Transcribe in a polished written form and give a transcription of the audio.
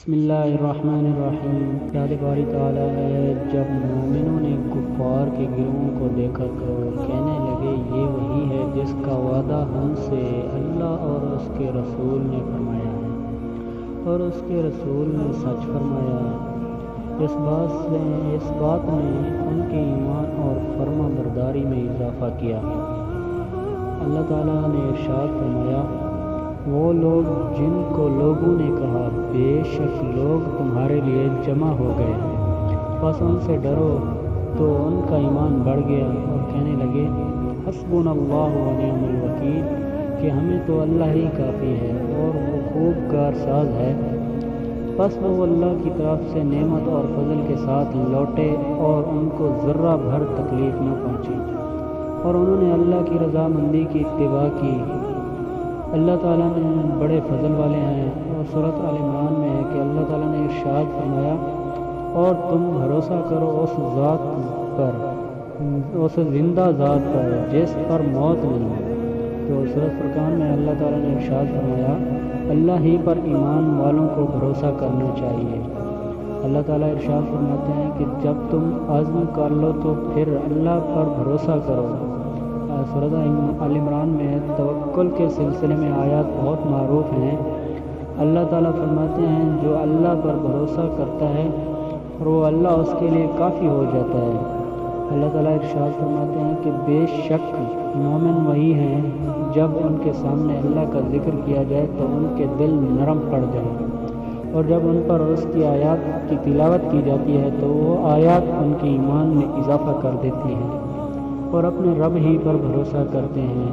بسم اللہ الرحمن الرحیم۔ یاد باری تعالیٰ ہے جب مومنوں نے کفار کے گروہوں کو دیکھا تو کہنے لگے یہ وہی ہے جس کا وعدہ ہم سے اللہ اور اس کے رسول نے فرمایا ہے، اور اس کے رسول نے سچ فرمایا۔ اس بات نے ان کے ایمان اور فرما برداری میں اضافہ کیا۔ اللہ تعالیٰ نے ارشاد فرمایا، وہ لوگ جن کو لوگوں نے کہا بے شک لوگ تمہارے لیے جمع ہو گئے ہیں، بس ان سے ڈرو، تو ان کا ایمان بڑھ گیا اور کہنے لگے حسبنا اللہ و نعم الوکیل، کہ ہمیں تو اللہ ہی کافی ہے اور وہ خوب کارساز ہے۔ بس وہ اللہ کی طرف سے نعمت اور فضل کے ساتھ لوٹے اور ان کو ذرہ بھر تکلیف نہ پہنچی، اور انہوں نے اللہ کی رضامندی کی اتباع کی۔ اللہ تعالیٰ نے بڑے فضل والے ہیں، اور سورۃ آل عمران میں ہے کہ اللہ تعالیٰ نے ارشاد فرمایا، اور تم بھروسہ کرو اس ذات پر، اس زندہ ذات پر جس پر موت نہیں۔ تو سورۃ فرقان میں اللہ تعالیٰ نے ارشاد فرمایا، اللہ ہی پر ایمان والوں کو بھروسہ کرنا چاہیے۔ اللہ تعالیٰ ارشاد فرماتے ہیں کہ جب تم عزم کر لو تو پھر اللہ پر بھروسہ کرو۔ سورۃ آل عمران میں توکل کے سلسلے میں آیات بہت معروف ہیں۔ اللہ تعالیٰ فرماتے ہیں جو اللہ پر بھروسہ کرتا ہے اور وہ اللہ اس کے لیے کافی ہو جاتا ہے۔ اللہ تعالیٰ ارشاد فرماتے ہیں کہ بے شک مومن وہی ہیں جب ان کے سامنے اللہ کا ذکر کیا جائے تو ان کے دل نرم پڑ جائے، اور جب ان پر اس کی آیات کی تلاوت کی جاتی ہے تو وہ آیات ان کے ایمان میں اضافہ کر دیتی ہیں اور اپنے رب ہی پر بھروسہ کرتے ہیں۔